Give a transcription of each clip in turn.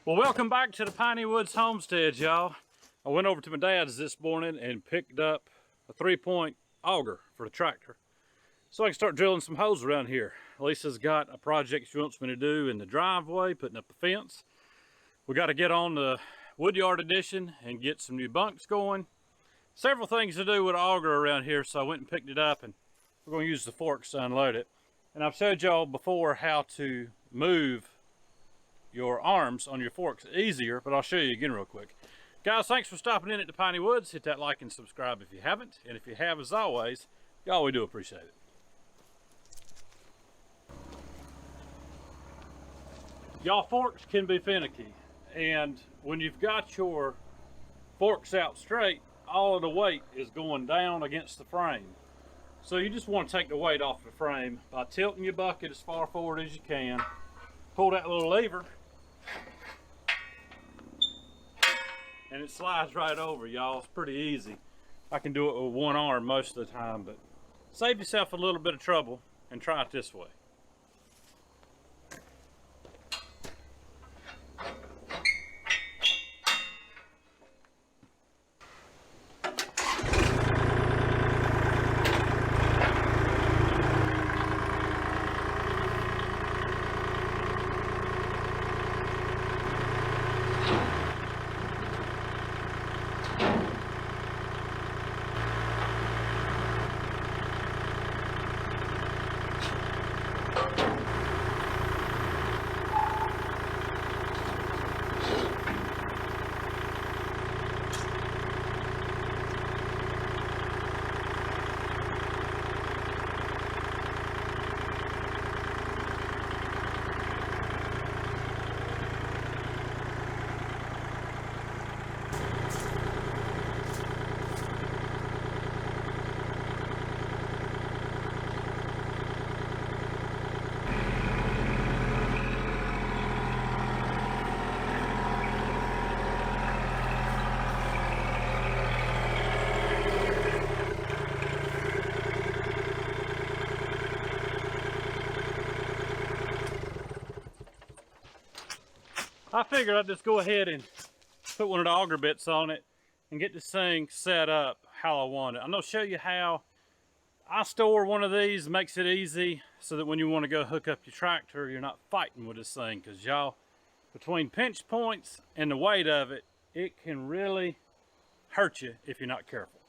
Well, welcome back to the Piney Woods Homestead, y'all. I went over to my dad's this morning and picked up a 3-point auger for the tractor so I can start drilling some holes around here. Lisa's got a project she wants me to do in the driveway, putting up a fence. We got to get on the woodyard addition and get some new bunks going. Several things to do with an auger around here, so I went and picked it up, and we're going to use the forks to unload it. And I've showed y'all before how to move your arms on your forks easier, but I'll show you again real quick. Guys, thanks for stopping in at the Piney Woods. Hit that like and subscribe if you haven't, and if you have, as always, y'all, we do appreciate it. Y'all, forks can be finicky, and when you've got your forks out straight, all of the weight is going down against the frame. So you just want to take the weight off the frame by tilting your bucket as far forward as you can. Pull that little lever, and it slides right over, y'all. It's pretty easy. I can do it with one arm most of the time, but save yourself a little bit of trouble and try it this way. I figured I'd just go ahead and put one of the auger bits on it and get this thing set up how I want it. I'm going to show you how I store one of these. Makes it easy so that when you want to go hook up your tractor, you're not fighting with this thing, because y'all, between pinch points and the weight of it, it can really hurt you if you're not careful.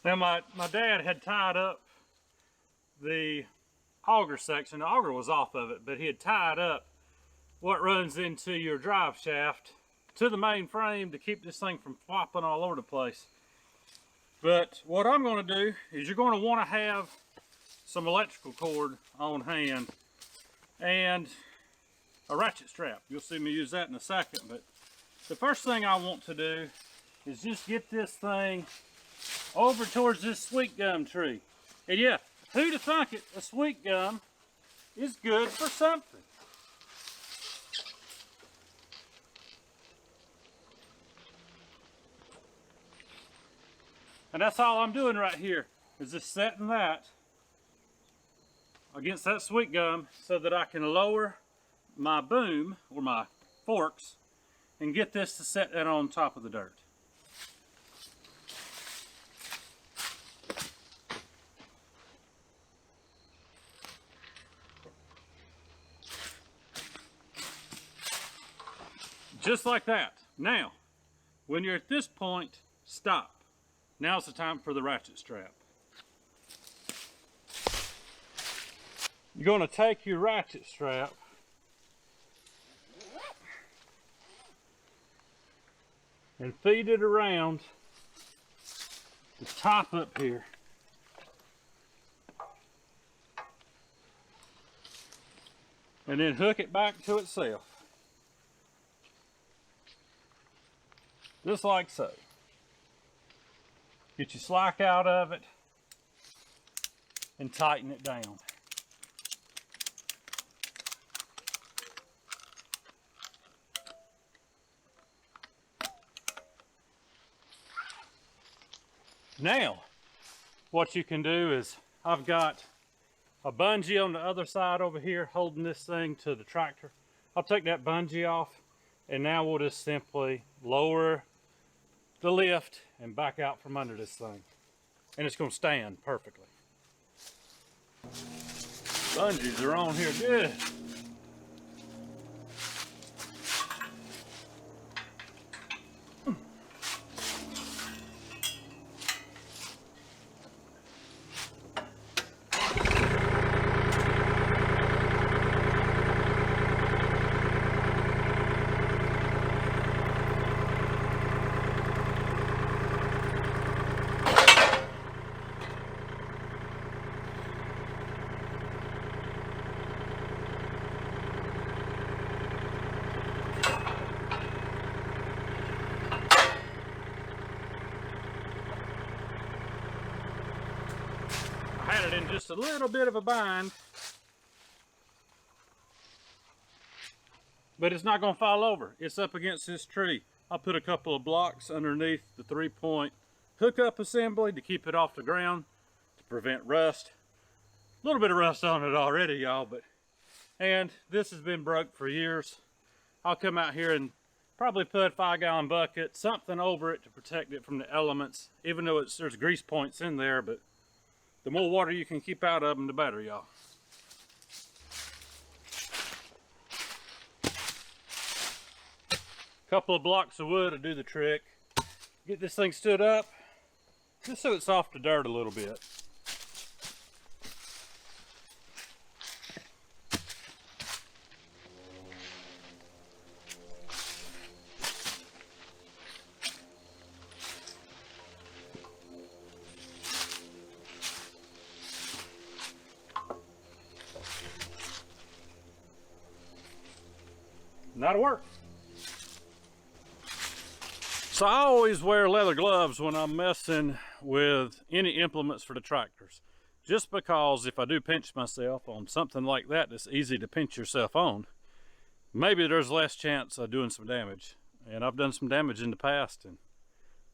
Now my dad had tied up the auger section. The auger was off of it, but he had tied up what runs into your drive shaft to the main frame to keep this thing from flopping all over the place. But what I'm going to do is you're going to want to have some electrical cord on hand and a ratchet strap. You'll see me use that in a second, but the first thing I want to do is just get this thing over towards this sweet gum tree. And yeah, who'd have thunk it, a sweet gum is good for something. And that's all I'm doing right here, is just setting that against that sweet gum so that I can lower my boom, or my forks, and get this to set that on top of the dirt. Just like that. Now, when you're at this point, stop. Now's the time for the ratchet strap. You're going to take your ratchet strap and feed it around the top up here. And then hook it back to itself. Just like so. Get your slack out of it and tighten it down. Now, what you can do is, I've got a bungee on the other side over here holding this thing to the tractor. I'll take that bungee off, and now we'll just simply lower the lift and back out from under this thing. And it's going to stand perfectly. Bungees are on here good. I had it in just a little bit of a bind, but it's not going to fall over. It's up against this tree. I'll put a couple of blocks underneath the 3-point hookup assembly to keep it off the ground to prevent rust. A little bit of rust on it already, y'all, and this has been broke for years. I'll come out here and probably put a 5-gallon bucket, something over it to protect it from the elements, even though there's grease points in there, but the more water you can keep out of them, the better, y'all. Couple of blocks of wood will do the trick. Get this thing stood up, just so it's off the dirt a little bit. That'll work. So I always wear leather gloves when I'm messing with any implements for the tractors, just because if I do pinch myself on something like that that's easy to pinch yourself on, maybe there's less chance of doing some damage. And I've done some damage in the past, and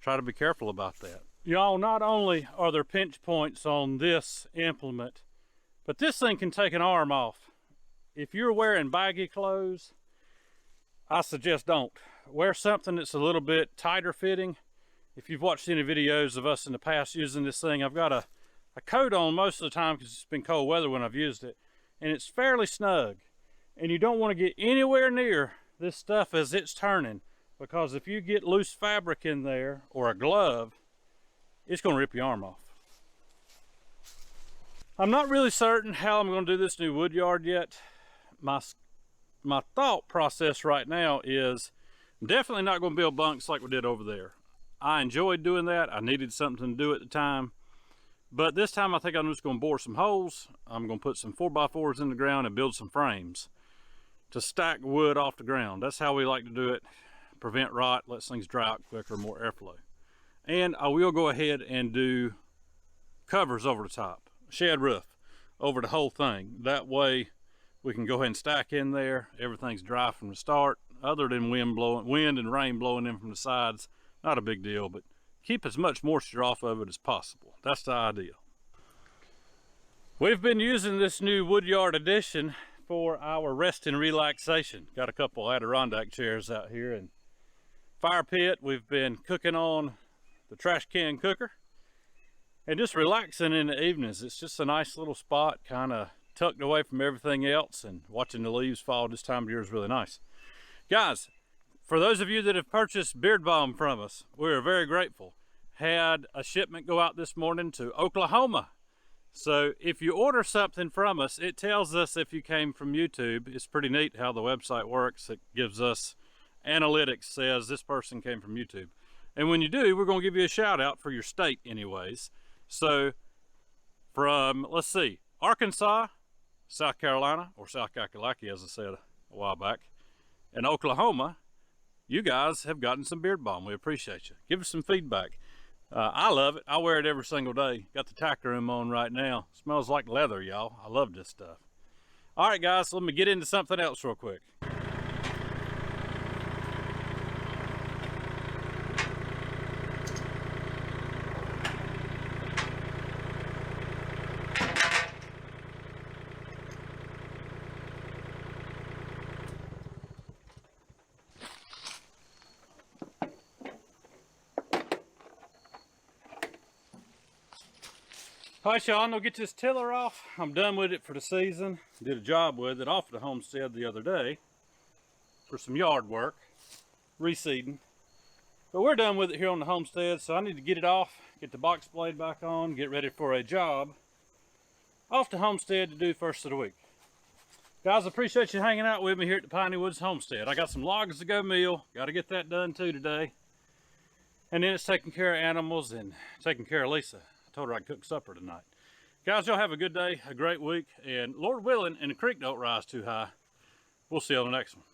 try to be careful about that. Y'all, not only are there pinch points on this implement, but this thing can take an arm off. If you're wearing baggy clothes, I suggest don't. Wear something that's a little bit tighter fitting. If you've watched any videos of us in the past using this thing, I've got a coat on most of the time because it's been cold weather when I've used it, and it's fairly snug. And you don't want to get anywhere near this stuff as it's turning, because if you get loose fabric in there or a glove, it's going to rip your arm off. I'm not really certain how I'm going to do this new wood yard yet. My thought process right now is I'm definitely not going to build bunks like we did over there. I enjoyed doing that. I needed something to do at the time. But this time I think I'm just going to bore some holes. I'm going to put some 4x4s in the ground and build some frames to stack wood off the ground. That's how we like to do it. Prevent rot, lets things dry out quicker, more airflow. And I will go ahead and do covers over the top, shed roof over the whole thing. That way we can go ahead and stack in there. Everything's dry from the start, other than wind and rain blowing in from the sides. Not a big deal, but keep as much moisture off of it as possible. That's the idea. We've been using this new Woodyard Edition for our rest and relaxation. Got a couple Adirondack chairs out here and fire pit. We've been cooking on the trash can cooker and just relaxing in the evenings. It's just a nice little spot, kind of tucked away from everything else, and watching the leaves fall this time of year is really nice. Guys, for those of you that have purchased beard balm from us, we are very grateful. Had a shipment go out this morning to Oklahoma. So if you order something from us, it tells us if you came from YouTube. It's pretty neat how the website works. It gives us analytics, says this person came from YouTube. And when you do, we're going to give you a shout out for your state anyways. So from, let's see, Arkansas, South Carolina, or South Kakalaki as I said a while back, and Oklahoma, you guys have gotten some beard balm. We appreciate you. Give us some feedback. I love it. I wear it every single day. Got the tack room on right now. Smells like leather, y'all. I love this stuff. All right, guys, let me get into something else real quick. Alright y'all, I'm gonna get this tiller off. I'm done with it for the season. Did a job with it off at the homestead the other day for some yard work, reseeding. But we're done with it here on the homestead, so I need to get it off, get the box blade back on, get ready for a job off the homestead to do first of the week. Guys, I appreciate you hanging out with me here at the Piney Woods homestead. I got some logs to go mill, got to get that done too today. And then it's taking care of animals and taking care of Lisa. I told her I'd cook supper tonight. Guys, y'all have a good day, a great week, and Lord willing, and the creek don't rise too high. We'll see you on the next one.